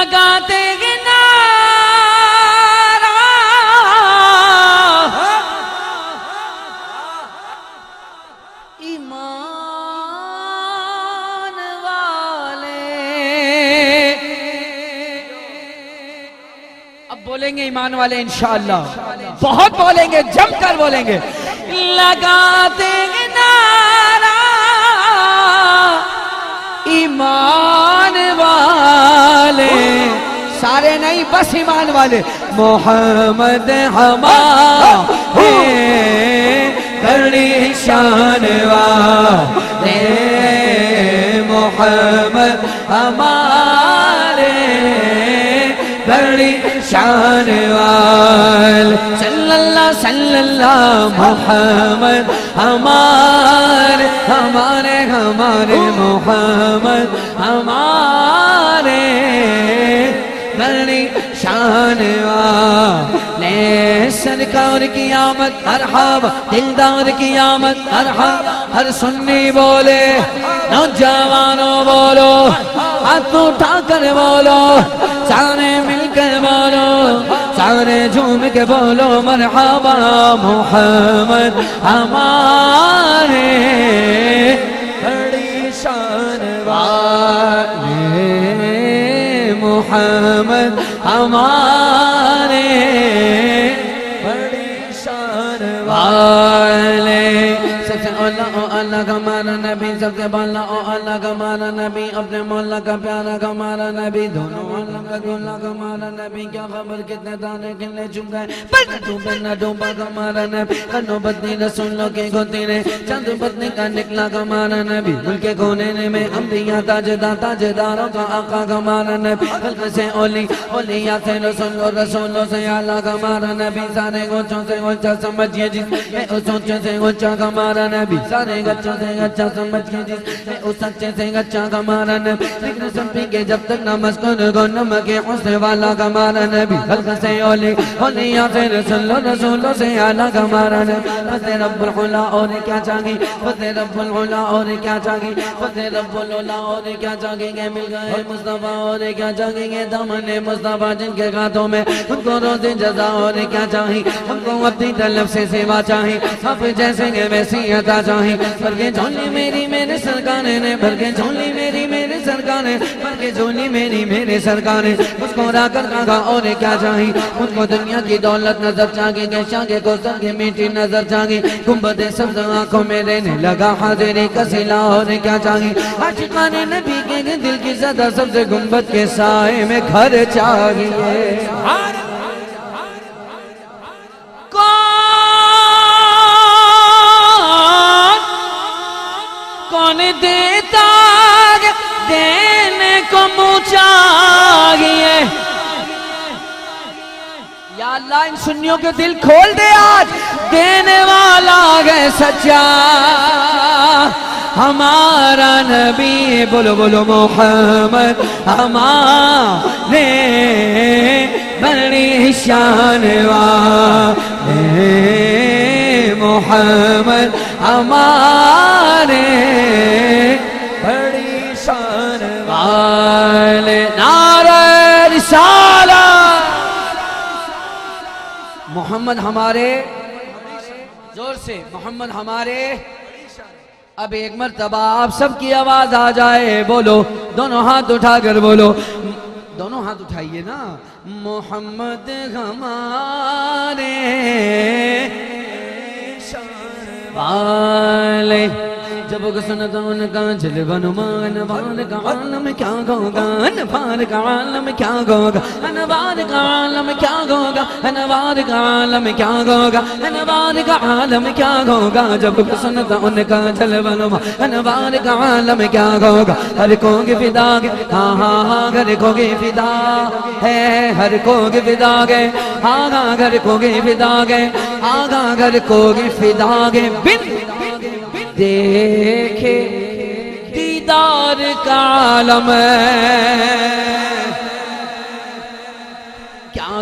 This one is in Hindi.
लगाते हैं नारा ईमान वाले। अब बोलेंगे ईमान वाले इंशाअल्लाह, बहुत बोलेंगे, जमकर बोलेंगे। लगाते हैं नारा ईमान वाले, सारे नहीं बस ईमान वाले। मोहम्मद हमारे बड़ी शान वाले, मोहम्मद हमारे बड़ी शान वाले। सल्लल्लाहु सल्लल्लाहु मोहम्मद हमारे हमारे हमारे मोहम्मद हमारे बड़ी शान वाले। सरकार की आमद मरहबा, दिलदार की आमद मरहबा। हर सुन्नी बोले, नौजवानों बोलो, हाथ उठाकर बोलो, सारे मिलकर बोलो, सारे झूम के बोलो मरहबा। मोहम्मद हमारे बड़ी शान वाले, मोहम्मद हमारे बड़ी शान वाले। सबसे अल्लाह का हमारा नबी, सबसे बल्ला ओ अल्लाह का हमारा नबी, अपने मौला का प्यारा का हमारा नबी, दोनों अल्लाह का गोला का हमारा नबी। क्या खबर कितने दाने खिलने चुप गए, पर न डूबा का हमारा नबी। कनो बदनी रसूलों के गोतीने, चंद बदनी का निकला का हमारा नबी। उनके कोने में अंबिया ताजदारों का आका का हमारा नबी। खल्क से ओलिया से रसूलों से आला का हमारा नबी। सारे गोचों से ऊंचा समझिए जिसमें उस ऊंचे से ऊंचा का हमारा नबी। सारे गच्चों से अच्छा समझिए जिसमें उस सच्चे से अच्छा का हमारा नबी। जिक्र सब पी के जब तक नमज को नमक हुस्न वाला का हमारा नबी। खल्क से ओलिया से रसूलों से आला का हमारा नबी। फतेह रब्बुल उला और क्या चाहिए, फतेह रब्बुल उला और क्या चाहिए, फतेह रब्बुल उला और क्या चाहिए। मिल गए मुस्तफा और क्या चाहिए, दामन मुस्तफा जिनके हाथों में, उनको रोज़े जज़ा और क्या चाहिए। हमको अपनी तरफ से सेवा चाहिए, अब जैसे के वैसी अता चाहिए। भर के झोली मेरी मेरे सरकार ने, भर के झोली मेरी मेरे सरकार ने, भर के झोली मेरी मेरे सरकार ने। उसको राकर कहा और क्या चाहिए, उनको दुनिया की दौलत नजर चाहिए, शागे को सबके मीठी नजर चाहिए। गुंबदे सब्ज़ आंखों में रहने लगा हाजिरी का सिला और क्या चाहिए। आशिकाने नबी के दिल की सदा सबसे गुंबद के साए में घर चाहिए। कौन देता देने को मुँह चाहिए। या अल्लाह इन सुन्नियों के दिल खोल दे आज, देने वाला है सच्चा हमारा नबी। बोलो बोलो मोहम्मद हमारे बड़ी शान वाले, मोहम्मद हमारे बड़ी शान वाले। नारे रिसालत। मोहम्मद हमारे, जोर से मोहम्मद हमारे। अब एक मर्तबा आप सबकी आवाज आ जाए, बोलो दोनों हाथ उठाकर बोलो, दोनों हाथ उठाइए ना। मोहम्मद हमारे वाले। जब सुनता उनका जलवन अनवार का आलम क्या होगा, अनवार का आलम क्या होगा, अनवार का आलम क्या होगा, अनवार का आलम क्या होगा, अनवार का आलम क्या होगा। जब सुनता उनका जलवन अनवार का आलम क्या होगा। हर कोगे फिदा गे, हाँ हाँ हाँ घर कोगे फिदा है, हर कोगे फिदा गे, हाँ हाँ घर कोगे फिदा गे, हाँ हाँ घर कोगे फिदा गे। बिन देखे दीदार का आलम क्या